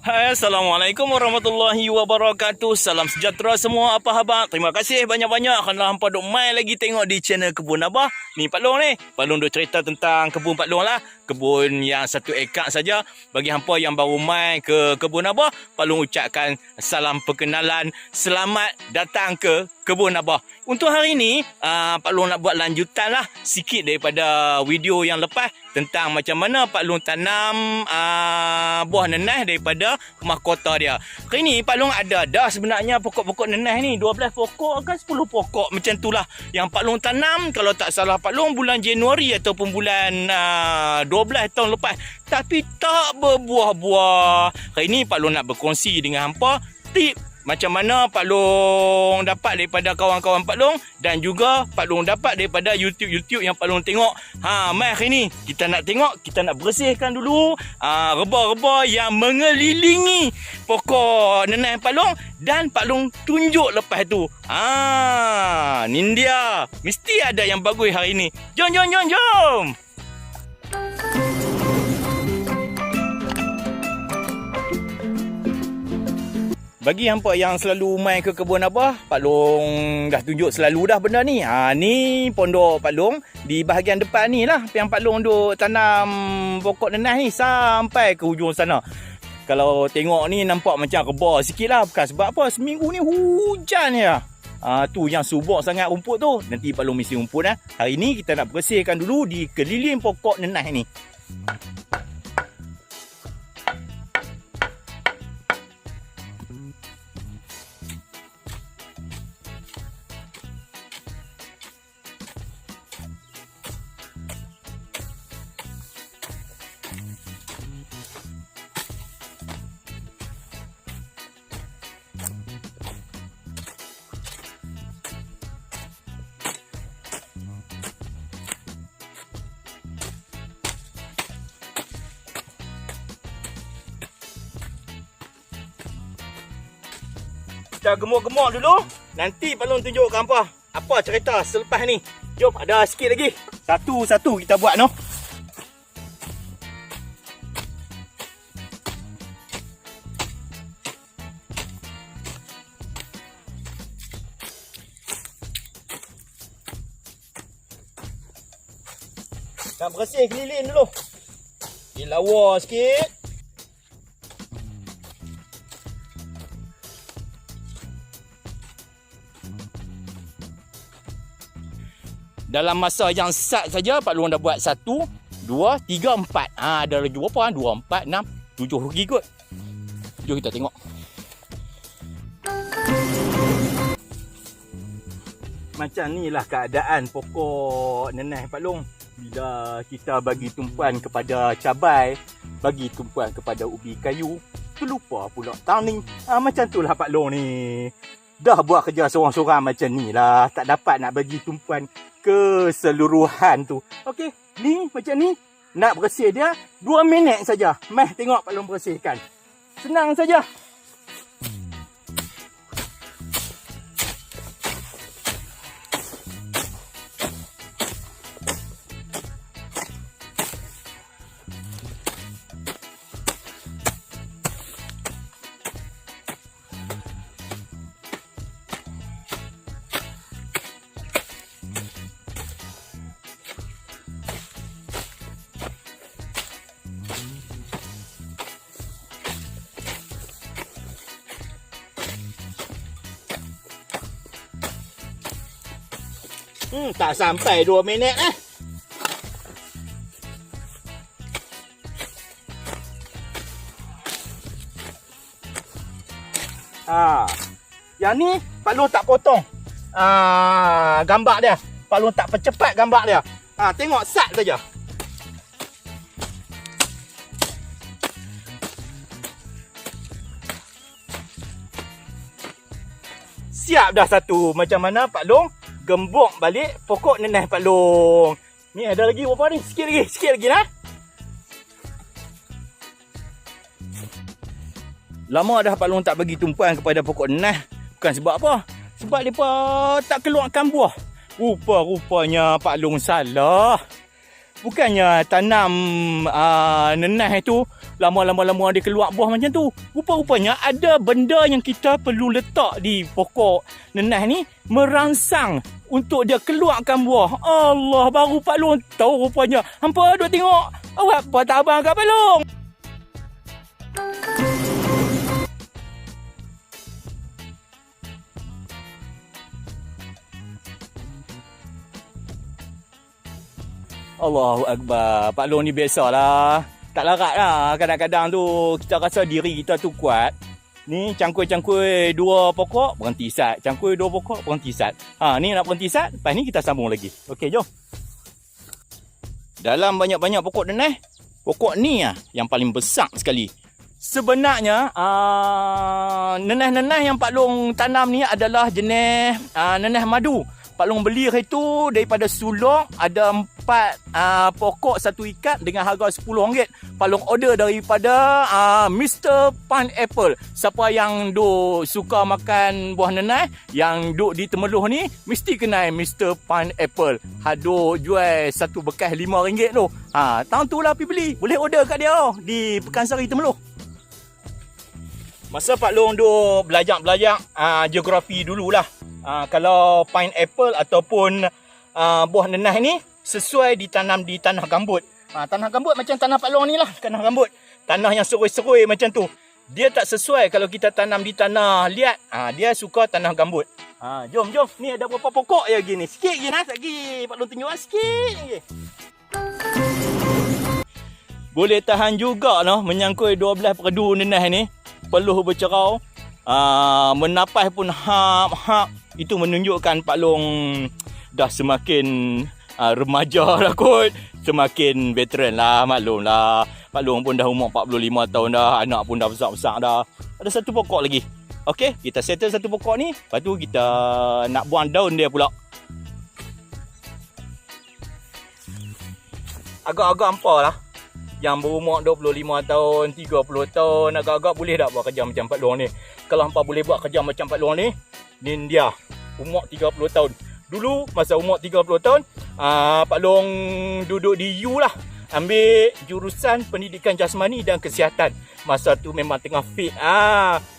Hai, Assalamualaikum warahmatullahi wabarakatuh. Salam sejahtera semua, apa khabar? Terima kasih banyak-banyak kerana hampa duk mai lagi tengok di channel Kebun Abah. Ni Pak Long ni. Pak Long duk cerita tentang kebun Pak Long lah. Kebun yang 1 ekar saja. Bagi hampa yang baru mai ke Kebun Abah, Pak Long ucapkan salam perkenalan. Selamat datang ke Kebun Abah. Untuk hari ni, Pak Long nak buat lanjutan lah sikit daripada video yang lepas tentang macam mana Pak Long tanam buah nenas daripada mahkota dia. Hari ni Pak Long ada dah sebenarnya pokok-pokok nenas ni 12 pokok kan 10 pokok macam tu lah yang Pak Long tanam. Kalau tak salah Pak Long bulan Januari ataupun bulan 12 tahun lepas, tapi tak berbuah-buah. Hari ni Pak Long nak berkongsi dengan hampa tip macam mana Pak Long dapat daripada kawan-kawan Pak Long dan juga Pak Long dapat daripada YouTube yang Pak Long tengok. Mai hari ni kita nak tengok, kita nak bersihkan dulu reba-reba yang mengelilingi pokok nenas Pak Long dan Pak Long tunjuk lepas tu. Ni dia. Mesti ada yang bagus hari ni. Jom. Bagi hampa yang selalu main ke Kebun Abah, Pak Long dah tunjuk selalu dah benda ni. Ni pondok Pak Long di bahagian depan ni lah yang Pak Long duk tanam pokok nenas ni sampai ke hujung sana. Kalau tengok ni nampak macam rebah sikit lah. Bukan sebab apa, seminggu ni hujan ya. Tu yang subur sangat rumput tu. Nanti Pak Long mesti rumput lah. Hari ni kita nak bersihkan dulu di keliling pokok nenas ni. Kita gemuk-gemuk dulu. Nanti Pak Long tunjuk ke hampa apa cerita selepas ni. Jom, ada sikit lagi. Satu-satu kita buat noh. Nak bersih keliling dulu. Dilawa sikit. Dalam masa yang sat saja Pak Long dah buat 1, 2, 3, 4. Ada lagi berapa? 2, 4, 6, 7 lagi kot. Jom kita tengok. Macam ni lah keadaan pokok nenas Pak Long. Bila kita bagi tumpuan kepada cabai, bagi tumpuan kepada ubi kayu, terlupa pula tanning. Macam tu lah Pak Long ni. Dah buat kerja seorang-seorang macam ni lah. Tak dapat nak bagi tumpuan keseluruhan tu. Okey, ni macam ni. Nak bersih dia 2 minit saja. Meh tengok Pak Long bersihkan. Senang saja. Tak sampai 2 minit eh. Yang ni Pak Long tak potong gambar dia. Pak Long tak percepat gambar dia. Tengok sat saja. Siap dah satu. Macam mana Pak Long gembok balik pokok nenas Pak Long. Ni ada lagi berapa ni? Sikit lagi nah. Lama dah Pak Long tak bagi tumpuan kepada pokok nenas. Bukan sebab apa? Sebab mereka tak keluarkan buah. Rupa-rupanya Pak Long salah. Bukannya tanam nenas itu lama-lama dia keluar buah macam tu. Rupa-rupanya ada benda yang kita perlu letak di pokok nenas ni merangsang untuk dia keluarkan buah. Allah, baru Pak Long tahu rupanya. Hampa duk tengok. Awak apa tak abang kat Pak Long? Allahu Akbar. Pak Long ni biasalah. Tak larat lah. Kadang-kadang tu kita rasa diri kita tu kuat. Ni cangkui-cangkui 2 pokok berhenti sat. Cangkui 2 pokok berhenti sat. Ni nak berhenti sat. Lepas ni kita sambung lagi. Okey, jom. Dalam banyak-banyak pokok nenas, pokok ni yang paling besar sekali. Sebenarnya nenas-nenas yang Pak Long tanam ni adalah jenis nenas madu. Pak Long beli hari tu daripada Sulong, ada 4 pokok 1 ikat dengan harga RM10. Pak Long order daripada Mr. Pineapple. Siapa yang duk suka makan buah nenas yang duk di Temeloh ni mesti kenal Mr. Pineapple. Duk jual satu bekas RM5 tu. Tahun tu lah pergi beli. Boleh order kat dia di Pekansari Temeloh. Masa Pak Long duk belajar geografi dululah. Kalau pineapple ataupun buah nenas ni sesuai ditanam di tanah gambut. Tanah gambut macam tanah Pak Long ni lah, tanah gambut. Tanah yang seroi-seroi macam tu. Dia tak sesuai kalau kita tanam di tanah liat. Dia suka tanah gambut. Jom. Ni ada berapa pokok ya gini. Sikit je nak lagi. Pak Long tunjuk sikit je. Boleh tahan juga menyangkui 12 perdu nenas ni. Peluh bercerau. Menapas pun hap. Itu menunjukkan Pak Long dah semakin remaja lah kot. Semakin veteran lah, maklum lah. Pak Long pun dah umur 45 tahun dah. Anak pun dah besar-besar dah. Ada satu pokok lagi. Okey, kita settle satu pokok ni. Lepas tu kita nak buang daun dia pula. Agak-agak hampa lah. Yang berumur 25 tahun, 30 tahun, agak-agak boleh tak buat kerja macam Pak Long ni. Kalau hampa boleh buat kerja macam Pak Long ni dia umur 30 tahun. Dulu masa umur 30 tahun, Pak Long duduk di U lah. Ambil jurusan pendidikan jasmani dan kesihatan. Masa tu memang tengah fit.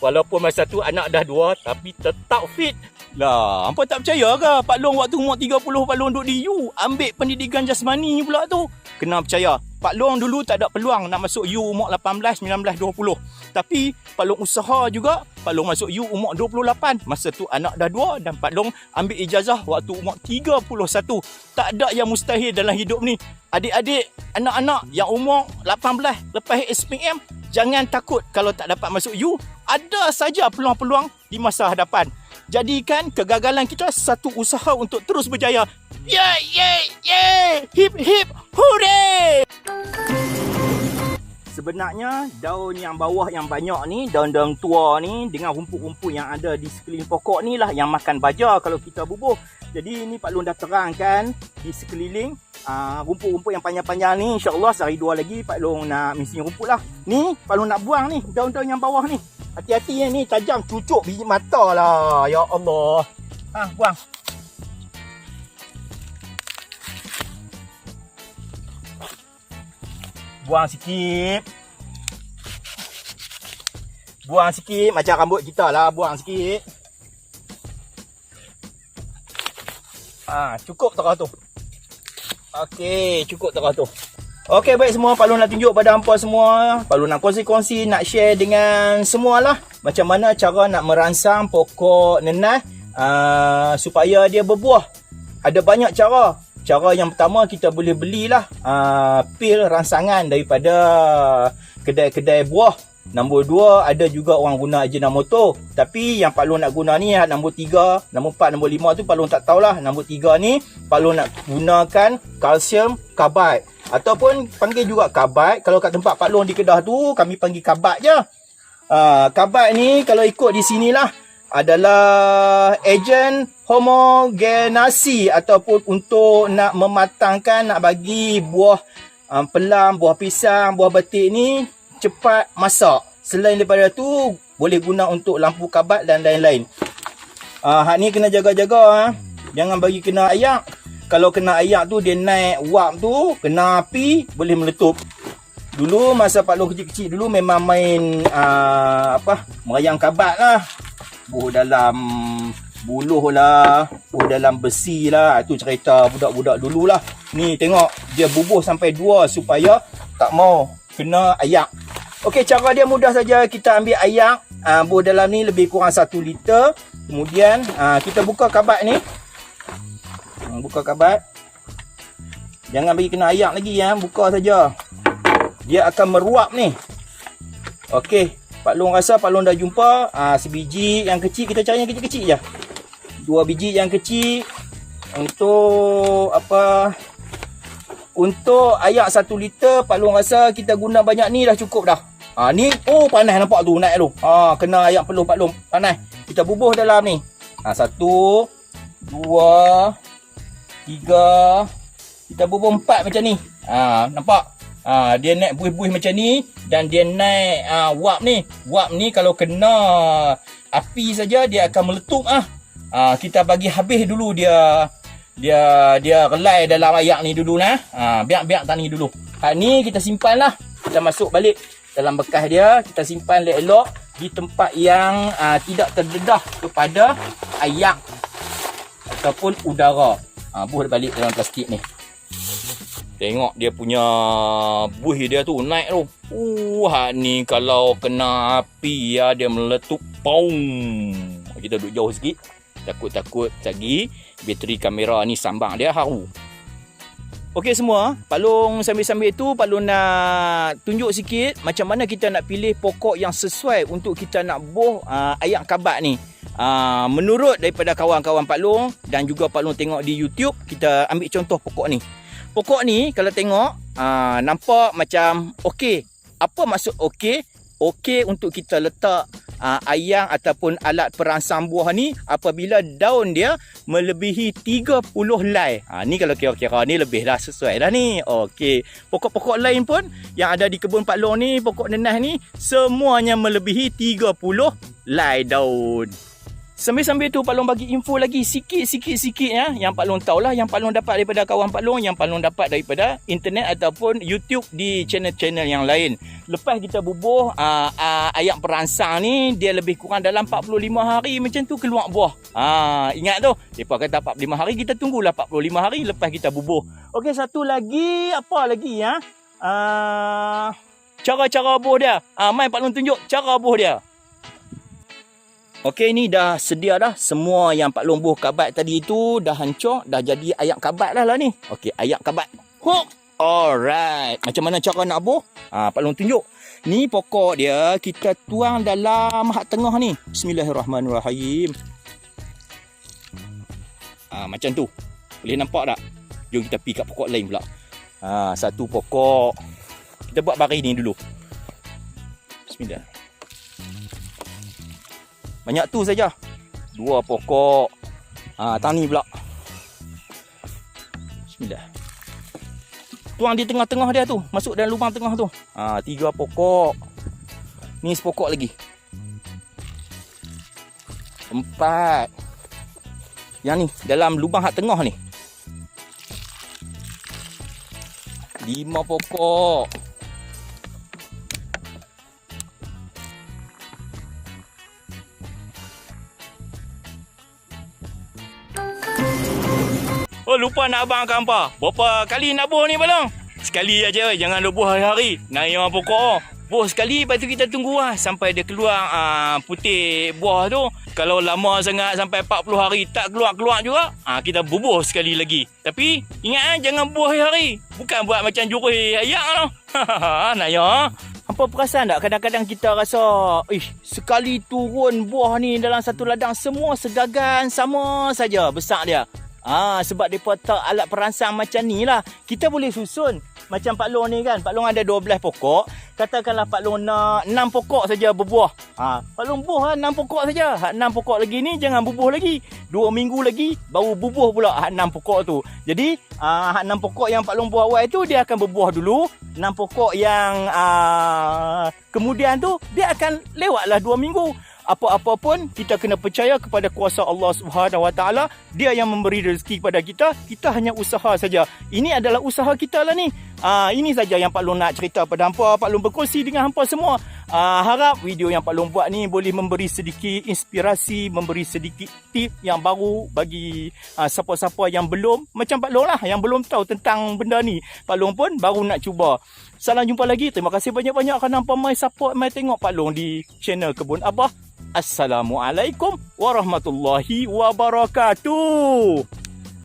Walaupun masa tu anak dah 2 tapi tetap fit. Lah, hampa tak percaya ke Pak Long waktu umur 30 Pak Long duduk di U ambil pendidikan jasmani pula tu? Kena percaya. Pak Long dulu tak ada peluang nak masuk U umur 18, 19, 20. Tapi Pak Long usaha juga. Pak Long masuk U umur 28. Masa tu anak dah 2 dan Pak Long ambil ijazah waktu umur 31. Tak ada yang mustahil dalam hidup ni. Adik-adik, anak-anak yang umur 18 lepas SPM, jangan takut kalau tak dapat masuk U. Ada saja peluang-peluang di masa hadapan. Jadikan kegagalan kita satu usaha untuk terus berjaya. Yeah! Hip hip hooray! Sebenarnya daun yang bawah yang banyak ni, daun-daun tua ni dengan rumput-rumput yang ada di sekeliling pokok ni lah yang makan baja kalau kita bubuh. Jadi ni Pak Long dah terangkan di sekeliling rumput-rumput yang panjang-panjang ni, insya-Allah sehari 2 lagi Pak Long nak misi rumput lah. Ni Pak Long nak buang ni daun-daun yang bawah ni. Hati-hati ni tajam, cucuk biji mata lah. Ya Allah. Buang. Buang sikit. Buang sikit macam rambut kita lah, buang sikit. Cukup tak tu. Okey, cukup tak tu. Okey, baik semua, Pak Long nak tunjuk pada hampa semua. Pak Long nak kongsi-kongsi, nak share dengan semualah macam mana cara nak merangsang pokok nenas supaya dia berbuah. Ada banyak cara. Cara yang pertama, kita boleh belilah pil rangsangan daripada kedai-kedai buah. Nombor 2, ada juga orang guna Ajinomoto. Tapi yang Pak Long nak guna ni nombor 3, nombor 4, nombor 5 tu Pak Long tak tahulah. Nombor 3 ni Pak Long nak gunakan kalsium karbide ataupun panggil juga karbide. Kalau kat tempat Pak Long di Kedah tu kami panggil karbide je. Karbide ni kalau ikut di sinilah adalah ejen homogenasi ataupun untuk nak mematangkan, nak bagi buah pelam, buah pisang, buah betik ni cepat masak. Selain daripada tu boleh guna untuk lampu kabat dan lain-lain. Hak ni kena jaga-jaga. Jangan bagi kena ayak. Kalau kena ayak tu dia naik wap tu, kena api boleh meletup. Dulu masa Pak Long kecil-kecil dulu memang main merayang kabat lah. Buh dalam buluh lah, buh dalam besi lah. Itu cerita budak-budak dulu lah. Ni tengok, dia bubuh sampai 2 supaya tak mau kena ayak. Okey, cara dia mudah saja. Kita ambil ayak, buh dalam ni lebih kurang 1 liter. Kemudian kita buka kabat ni. Buka kabat. Jangan bagi kena ayak lagi ya, buka saja. Dia akan meruap ni. Okey, Pak Long rasa Pak Long dah jumpa. Sebiji yang kecil, kita cari yang kecil-kecil je. 2 biji yang kecil. Untuk untuk ayak 1 liter, Pak Long rasa kita guna banyak ni dah cukup dah. Ni panas nampak tu, naik tu. Kena ayak peluh Pak Long, panas. Kita bubuh dalam ni. 1 2 3. Kita bubuh 4 macam ni. Nampak? Dia naik buih-buih macam ni dan dia naik wap ni. Wap ni kalau kena api saja dia akan meletup kita bagi habis dulu dia relai dalam ayak ni dulu nah. Biar tani dulu. Ni kita simpan lah. Kita masuk balik dalam bekas dia, kita simpan elok-elok di tempat yang tidak terdedah kepada ayak ataupun udara. Buh balik dalam plastik ni. Tengok dia punya buih dia tu naik tu. Ni kalau kena api dia meletup. Poum. Kita duduk jauh sikit. Takut-takut lagi bateri kamera ni sambang dia haru. Okey semua, Pak Long sambil-sambil tu Pak Long nak tunjuk sikit macam mana kita nak pilih pokok yang sesuai untuk kita nak buh ayak kabat ni. Menurut daripada kawan-kawan Pak Long dan juga Pak Long tengok di YouTube, kita ambil contoh pokok ni. Pokok ni kalau tengok nampak macam okey. Apa maksud okey? Okey untuk kita letak ayang ataupun alat perangsang buah ni apabila daun dia melebihi 30 helai. Ni kalau kira-kira ni lebih dah sesuai dah ni. Okey. Pokok-pokok lain pun yang ada di kebun Pak Long ni, pokok nenas ni semuanya melebihi 30 helai daun. Sambil-sambil tu Pak Long bagi info lagi sikit ya, yang Pak Long tahulah, yang Pak Long dapat daripada kawan Pak Long, yang Pak Long dapat daripada internet ataupun YouTube di channel-channel yang lain. Lepas kita bubuh ayak perangsang ni, dia lebih kurang dalam 45 hari macam tu keluar buah. Ingat tu, depa kata 45 hari, kita tunggulah 45 hari lepas kita bubuh. Okey, satu lagi, apa lagi ya? Cara-cara bubuh dia. Mai Pak Long tunjuk cara bubuh dia. Okey, ni dah sedia dah. Semua yang Pak Long buh kabat tadi tu dah hancur, dah jadi ayak kabat dah lah ni. Okey, ayak kabat. Hook. Alright. Macam mana cara nak buh? Pak Long tunjuk. Ni pokok dia kita tuang dalam hak tengah ni. Bismillahirrahmanirrahim. Macam tu. Boleh nampak tak? Jom kita pergi kat pokok lain pula. Satu pokok. Kita buat bari ni dulu. Bismillah. Banyak tu saja. 2 pokok. Tani pula. Bismillah. Tuang di tengah-tengah dia tu. Masuk dalam lubang tengah tu. 3 pokok. Ni sepokok lagi. 4. Yang ni. Dalam lubang hak tengah ni. 5 pokok. Lupa nak abang apa? Berapa kali nak buh ni Pak Long? Sekali aja, jangan duk buh hari-hari. Naik pokok. Buh sekali, lepas tu kita tunggu sampai dia keluar putih buah tu. Kalau lama sangat sampai 40 hari tak keluar-keluar juga, kita bubuh sekali lagi. Tapi ingat jangan buh hari-hari. Bukan buat macam jurih ayak tu. Nak ya. Apa perasan tak kadang-kadang kita rasa sekali turun buah ni dalam satu ladang semua segagan sama saja besar dia. Sebab mereka tak alat perangsang macam ni lah. Kita boleh susun. Macam Pak Long ni kan. Pak Long ada 12 pokok. Katakanlah Pak Long nak 6 pokok saja berbuah. Pak Long buah 6 pokok saja. 6 pokok lagi ni jangan bubuh lagi. 2 minggu lagi baru bubuh pula 6 pokok tu. Jadi 6 pokok yang Pak Long buah awal tu dia akan berbuah dulu. 6 pokok yang kemudian tu dia akan lewatlah 2 minggu. apa-apa pun kita kena percaya kepada kuasa Allah Subhanahu Wa Taala. Dia yang memberi rezeki kepada kita. Kita hanya usaha saja. Ini adalah usaha kita lah ni. Ini saja yang Pak Long nak cerita pada hampa. Pak Long berkongsi dengan hampa semua. Harap video yang Pak Long buat ni boleh memberi sedikit inspirasi, memberi sedikit tip yang baru bagi siapa-siapa yang belum, macam Pak Long lah, yang belum tahu tentang benda ni. Pak Long pun baru nak cuba. Salam jumpa lagi. Terima kasih banyak-banyak kerana hampa mai support, mai tengok Pak Long di channel Kebun Abah. Assalamualaikum warahmatullahi wabarakatuh.